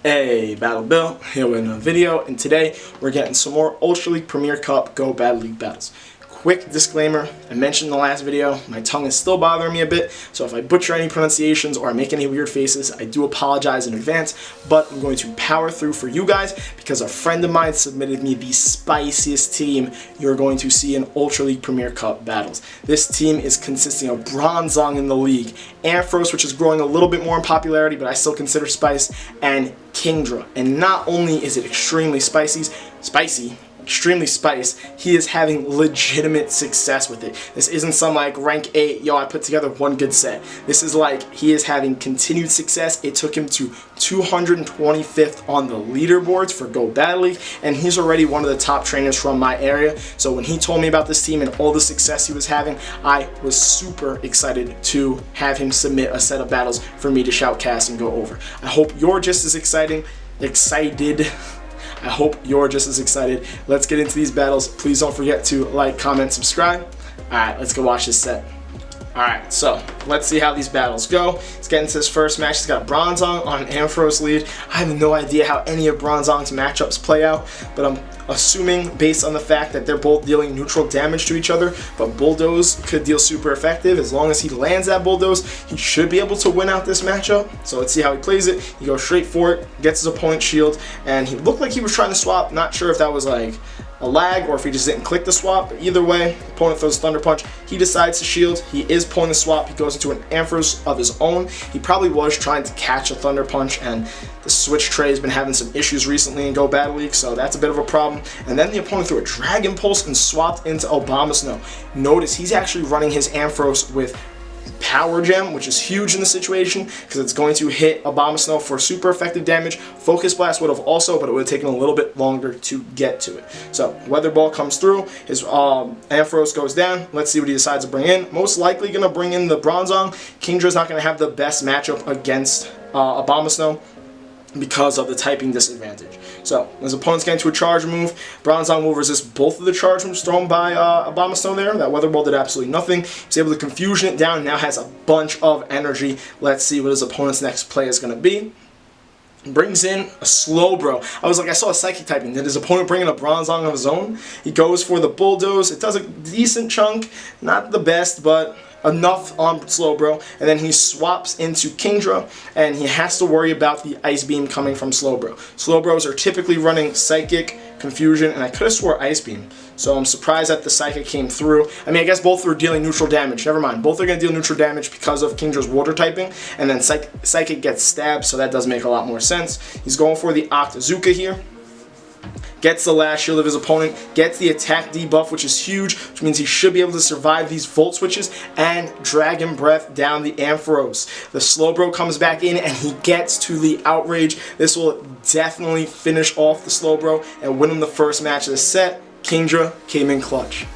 Hey, Battle Bill, here with another video, and today we're getting some more Ultra League Premier Cup Go Battle League battles. Quick disclaimer, I mentioned in the last video, my tongue is still bothering me a bit, so if I butcher any pronunciations or I make any weird faces, I do apologize in advance, but I'm going to power through for you guys because a friend of mine submitted me the spiciest team you're going to see in Ultra League Premier Cup battles. This team is consisting of Bronzong in the league, Ampharos, which is growing a little bit more in popularity, but I still consider spice, and Kingdra. And not only is it extremely extremely spiced, he is having legitimate success with it. This isn't some like rank 8, yo, I put together one good set. This is like, he is having continued success. It took him to 225th on the leaderboards for Go Battle League, and he's already one of the top trainers from my area. So when he told me about this team and all the success he was having, I was super excited to have him submit a set of battles for me to shoutcast and go over. I hope you're just as excited. I hope you're just as excited. Let's get into these battles. Please don't forget to like, comment, subscribe. Alright, let's go watch this set. Alright, so let's see how these battles go. Let's get into this first match. He's got Bronzong on an Ampharos lead. I have no idea how any of Bronzong's matchups play out, but I'm assuming based on the fact that they're both dealing neutral damage to each other, but Bulldoze could deal super effective. As long as he lands that Bulldoze, he should be able to win out this matchup. So let's see how he plays it. He goes straight for it, gets his opponent's shield, and he looked like he was trying to swap. Not sure if that was like a lag or if he just didn't click the swap, but either way, opponent throws Thunder Punch. He decides to shield. He is pulling the swap. He goes into an Ampharos of his own. He probably was trying to catch a Thunder Punch, and the switch tray has been having some issues recently in Go Battle League, so that's a bit of a problem. And then the opponent threw a Dragon Pulse and swapped into Abomasnow. Notice he's actually running his Ampharos with Power Gem, which is huge in the situation because it's going to hit Abomasnow for super effective damage. Focus Blast would have also, but it would have taken a little bit longer to get to it. So Weather Ball comes through, his Ampharos goes down. Let's see what he decides to bring in. Most likely going to bring in the Bronzong. Kingdra's not going to have the best matchup against Abomasnow because of the typing disadvantage. So his opponent's getting to a charge move. Bronzong will resist both of the charge moves thrown by Abomasnow there. That Weather Ball did absolutely nothing. He's able to confusion it down and now has a bunch of energy. Let's see what his opponent's next play is going to be. Brings in a Slowbro. I was like, I saw a Psychic typing. Did his opponent bring in a Bronzong of his own? He goes for the Bulldoze. It does a decent chunk. Not the best, but enough on Slowbro, and then he swaps into Kingdra, and he has to worry about the Ice Beam coming from Slowbro. Slowbros are typically running Psychic, Confusion, and I could have swore Ice Beam, so I'm surprised that the Psychic came through. I mean, I guess both were dealing neutral damage. Never mind, both are going to deal neutral damage because of Kingdra's water typing, and then Psychic gets stabbed, so that does make a lot more sense. He's going for the Octazooka here. Gets the last shield of his opponent, gets the attack debuff, which is huge, which means he should be able to survive these Volt Switches, and Dragon Breath down the Ampharos. The Slowbro comes back in, and he gets to the Outrage. This will definitely finish off the Slowbro and win him the first match of the set. Kingdra came in clutch.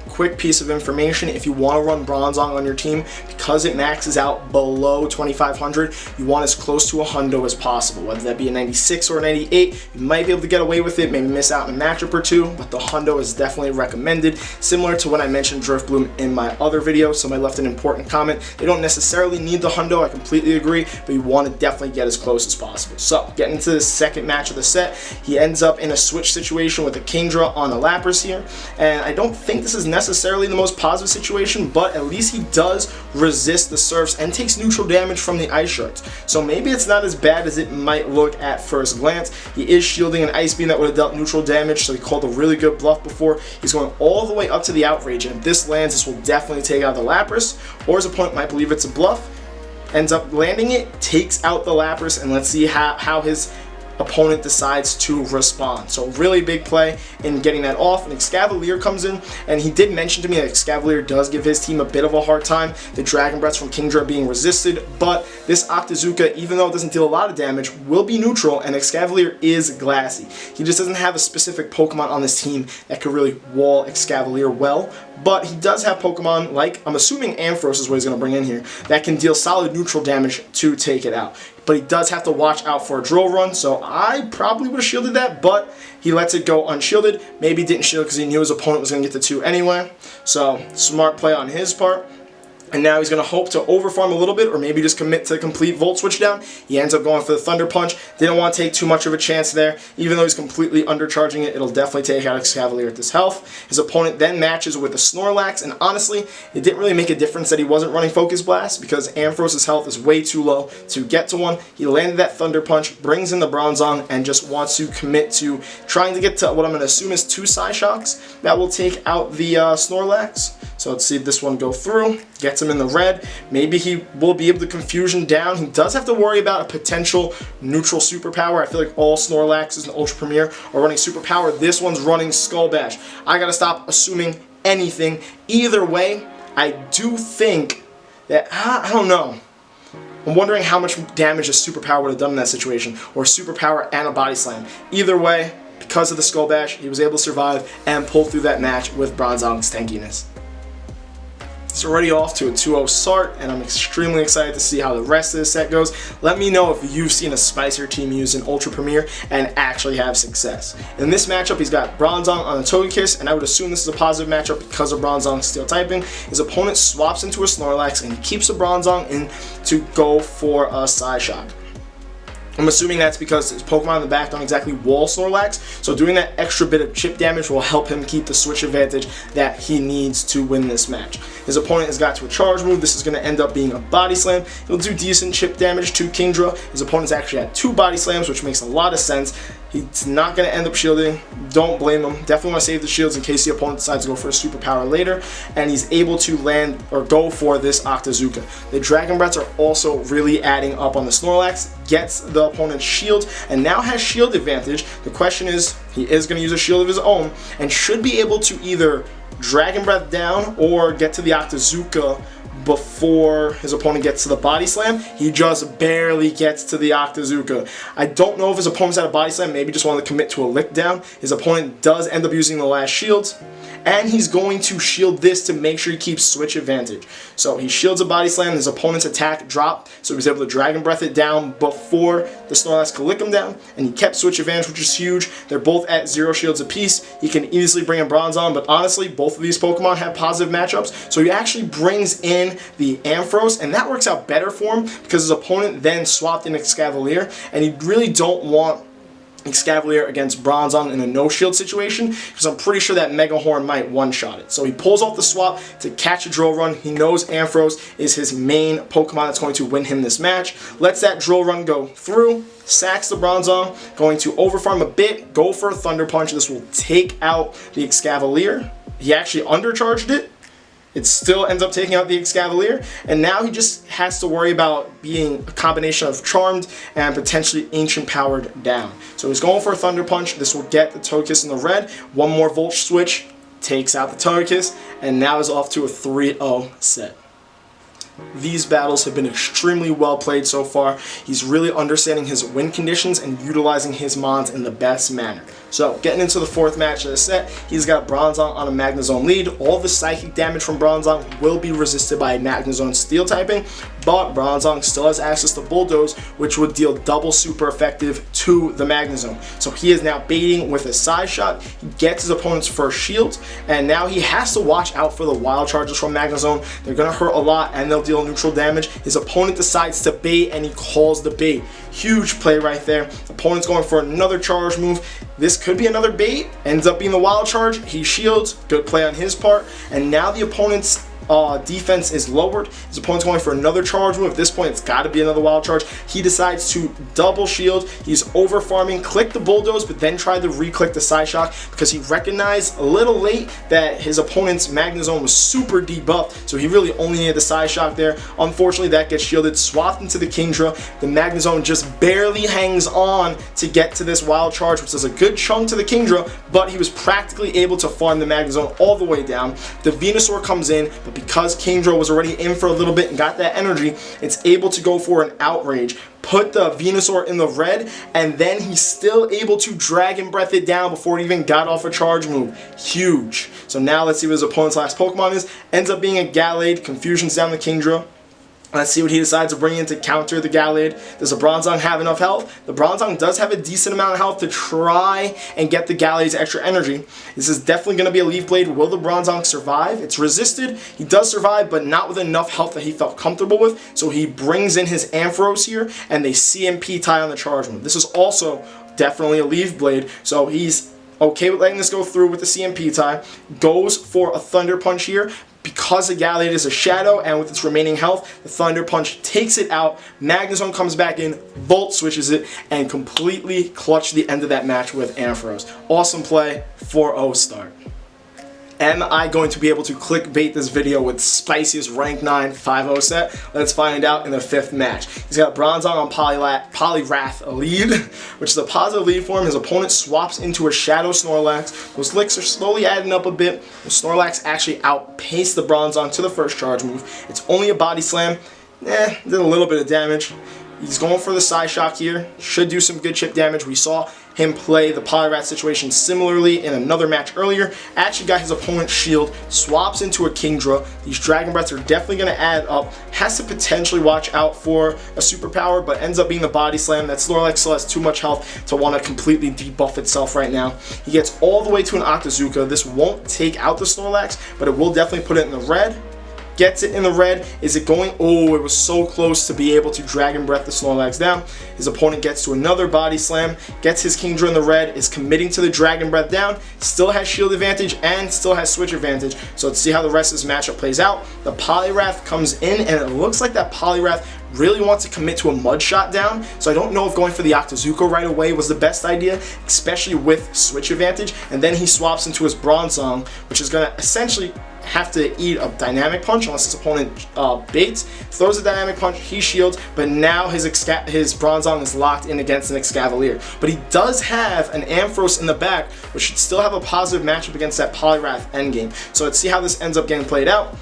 Quick piece of information: if you want to run Bronzong on your team, because it maxes out below 2500, you want as close to a hundo as possible. Whether that be a 96 or a 98, you might be able to get away with it, maybe miss out on a matchup or two, but the hundo is definitely recommended. Similar to when I mentioned Driftbloom in my other video, somebody left an important comment. They don't necessarily need the hundo, I completely agree, but you want to definitely get as close as possible. So, getting into the second match of the set, he ends up in a switch situation with a Kingdra on a Lapras here, and I don't think this is necessarily the most positive situation, but at least he does resist the surfs and takes neutral damage from the Ice Shards. So maybe it's not as bad as it might look at first glance. He is shielding an Ice Beam that would have dealt neutral damage, so he called a really good bluff before. He's going all the way up to the Outrage, and if this lands, this will definitely take out the Lapras, or his opponent might believe it's a bluff, ends up landing it, takes out the Lapras, and let's see how his opponent decides to respond. So really big play in getting that off, and Excavalier comes in, and he did mention to me that Excavalier does give his team a bit of a hard time, the Dragon Breaths from Kingdra being resisted, but this Octazooka, even though it doesn't deal a lot of damage, will be neutral, and Excavalier is glassy. He just doesn't have a specific Pokemon on this team that could really wall Excavalier well, but he does have Pokemon like, I'm assuming Ampharos is what he's going to bring in here, that can deal solid neutral damage to take it out. But he does have to watch out for a Drill Run, so I probably would have shielded that, but he lets it go unshielded. Maybe didn't shield because he knew his opponent was going to get the 2 anyway, so smart play on his part. And now he's going to hope to overfarm a little bit or maybe just commit to complete Volt Switch down. He ends up going for the Thunder Punch. Didn't want to take too much of a chance there. Even though he's completely undercharging it, it'll definitely take out Excavalier at this health. His opponent then matches with a Snorlax, and honestly, it didn't really make a difference that he wasn't running Focus Blast because Ampharos' health is way too low to get to one. He landed that Thunder Punch, brings in the Bronzong, and just wants to commit to trying to get to what I'm going to assume is 2 Psyshocks. That will take out the Snorlax. So let's see if this one go through. Gets him in the red. Maybe he will be able to confusion down. He does have to worry about a potential neutral superpower. I feel like all Snorlaxes and Ultra Premier are running superpower. This one's running Skull Bash. I gotta stop assuming anything. Either way, I do think that, I don't know. I'm wondering how much damage a superpower would have done in that situation, or superpower and a body slam. Either way, because of the Skull Bash, he was able to survive and pull through that match with Bronzong's tankiness. It's already off to a 2-0 start, and I'm extremely excited to see how the rest of this set goes. Let me know if you've seen a Spicier team use an Ultra Premier and actually have success. In this matchup, he's got Bronzong on a Togekiss, and I would assume this is a positive matchup because of Bronzong's Steel typing. His opponent swaps into a Snorlax, and he keeps the Bronzong in to go for a Psyshock. I'm assuming that's because his Pokemon in the back don't exactly wall Snorlax, so doing that extra bit of chip damage will help him keep the switch advantage that he needs to win this match. His opponent has got to a charge move. This is going to end up being a Body Slam. He'll do decent chip damage to Kingdra. His opponent's actually had 2 Body Slams, which makes a lot of sense. He's not going to end up shielding. Don't blame him. Definitely want to save the shields in case the opponent decides to go for a superpower later. And he's able to land or go for this Octazooka. The Dragon Breaths are also really adding up on the Snorlax. Gets the opponent's shield and now has shield advantage. The question is, he is going to use a shield of his own and should be able to either Dragon Breath down or get to the Octazooka before his opponent gets to the Body Slam. He just barely gets to the Octazooka. I don't know if his opponent's had a Body Slam, maybe just wanted to commit to a lick down. His opponent does end up using the last shield, and he's going to shield this to make sure he keeps switch advantage. So he shields a Body Slam, his opponent's attack dropped, so he was able to Dragon Breath it down before the Snorlax could lick him down, and he kept switch advantage, which is huge. They're both at 0 shields apiece. He can easily bring a Bronzong, but honestly, both of these Pokemon have positive matchups, so he actually brings in the Ampharos, and that works out better for him because his opponent then swapped in Excavalier, and he really don't want Excavalier against Bronzong in a no-shield situation because I'm pretty sure that Mega Horn might one-shot it. So he pulls off the swap to catch a Drill Run. He knows Ampharos is his main Pokemon that's going to win him this match. Lets that Drill Run go through, sacks the Bronzong, going to overfarm a bit, go for a Thunder Punch. This will take out the Excavalier. He actually undercharged it. It still ends up taking out the Excavalier, and now he just has to worry about being a combination of Charmed and potentially Ancient Powered down. So he's going for a Thunder Punch. This will get the Togekiss in the red. One more Volt Switch takes out the Togekiss, and now is off to a 3-0 set. These battles have been extremely well played so far. He's really understanding his win conditions and utilizing his Mons in the best manner. So, getting into the 4th match of the set, he's got Bronzong on a Magnezone lead. All the psychic damage from Bronzong will be resisted by Magnezone Steel typing, but Bronzong still has access to Bulldoze, which would deal double super effective to the Magnezone. So he is now baiting with a Side Shot. He gets his opponent's first shield, and now he has to watch out for the Wild Charges from Magnezone. They're going to hurt a lot, and they'll deal neutral damage. His opponent decides to bait, and he calls the bait. Huge play right there. Opponent's going for another charge move. This could be another bait. Ends up being the Wild Charge. He shields. Good play on his part. And now the opponent's defense is lowered. His opponent's going for another charge move. At this point, it's got to be another Wild Charge. He decides to double shield. He's over farming, click the Bulldoze, but then tried to re-click the Psyshock because he recognized a little late that his opponent's Magnezone was super debuffed, so he really only needed the Psyshock there. Unfortunately, that gets shielded, swapped into the Kingdra. The Magnezone just barely hangs on to get to this Wild Charge, which is a good chunk to the Kingdra, but he was practically able to farm the Magnezone all the way down. The Venusaur comes in, but because Kingdra was already in for a little bit and got that energy, it's able to go for an Outrage, put the Venusaur in the red, and then he's still able to Dragon Breath it down before it even got off a charge move. Huge. So now let's see what his opponent's last Pokemon is. Ends up being a Gallade. Confusion's down the Kingdra. Let's see what he decides to bring in to counter the Gallade. Does the Bronzong have enough health? The Bronzong does have a decent amount of health to try and get the Gallade's extra energy. This is definitely going to be a Leaf Blade. Will the Bronzong survive? It's resisted. He does survive, but not with enough health that he felt comfortable with. So he brings in his Ampharos here, and they CMP tie on the charge move. This is also definitely a Leaf Blade, so he's okay with letting this go through with the CMP tie. Goes for a Thunder Punch here. Because the Gallade is a shadow and with its remaining health, the Thunder Punch takes it out. Magnezone comes back in, Volt switches it, and completely clutched the end of that match with Ampharos. Awesome play, 4-0 start. Am I going to be able to clickbait this video with Spiciest Rank 9 5-0 set? Let's find out in the 5th match. He's got Bronzong on Poliwrath lead, which is a positive lead for him. His opponent swaps into a Shadow Snorlax. Those licks are slowly adding up a bit. The Snorlax actually outpaced the Bronzong to the first charge move. It's only a Body Slam. Did a little bit of damage. He's going for the Psy Shock here. Should do some good chip damage. We saw him play the Poliwrath situation similarly in another match earlier. Actually got his opponent's shield, swaps into a Kingdra. These Dragon Breaths are definitely going to add up. Has to potentially watch out for a superpower, but ends up being the Body Slam. That Snorlax still has too much health to want to completely debuff itself right now. He gets all the way to an Octazooka. This won't take out the Snorlax, but it will definitely put it in the red. Gets it in the red. Is it going? Oh, it was so close to be able to Dragon Breath the Snorlax down. His opponent gets to another Body Slam, gets his Kingdra in the red, is committing to the Dragon Breath down, still has shield advantage and still has switch advantage. So let's see how the rest of this matchup plays out. The Poliwrath comes in, and it looks like that Poliwrath really wants to commit to a Mud Shot down, so I don't know if going for the Octazooka right away was the best idea, especially with switch advantage. And then he swaps into his Bronzong, which is going to essentially have to eat a Dynamic Punch unless his opponent baits. Throws a Dynamic Punch, he shields, but now his Bronzong is locked in against an Excavalier. But he does have an Ampharos in the back, which should still have a positive matchup against that Poliwrath endgame. So let's see how this ends up getting played out.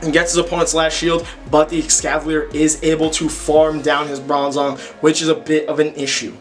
And gets his opponent's last shield, but the Excavalier is able to farm down his Bronzong, which is a bit of an issue.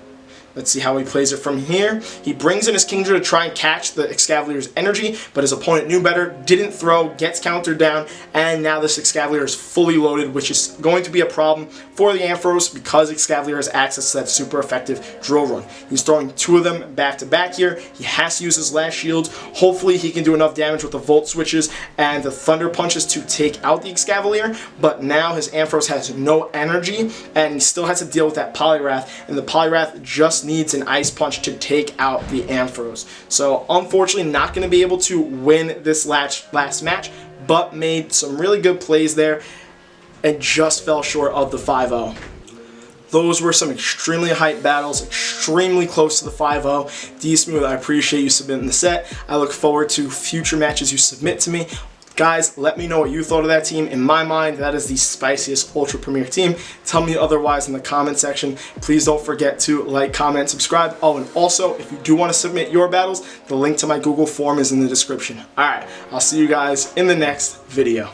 Let's see how he plays it from here. He brings in his Kingdra to try and catch the Excavalier's energy, but his opponent knew better, didn't throw, gets countered down, and now this Excavalier is fully loaded, which is going to be a problem for the Ampharos because Excavalier has access to that super effective Drill Run. He's throwing 2 of them back to back here. He has to use his last shield. Hopefully he can do enough damage with the Volt switches and the Thunder Punches to take out the Excavalier, but now his Ampharos has no energy, and he still has to deal with that Poliwrath, and the Poliwrath just needs an Ice Punch to take out the Ampharos. So unfortunately not going to be able to win this last match, but made some really good plays there and just fell short of the 5-0. Those were some extremely hype battles, extremely close to the 5-0. D-Smooth, I appreciate you submitting the set. I look forward to future matches you submit to me. Guys, let me know what you thought of that team. In my mind, that is the spiciest Ultra Premier team. Tell me otherwise in the comment section. Please don't forget to like, comment, subscribe. Oh, and also, if you do want to submit your battles, the link to my Google form is in the description. Alright, I'll see you guys in the next video.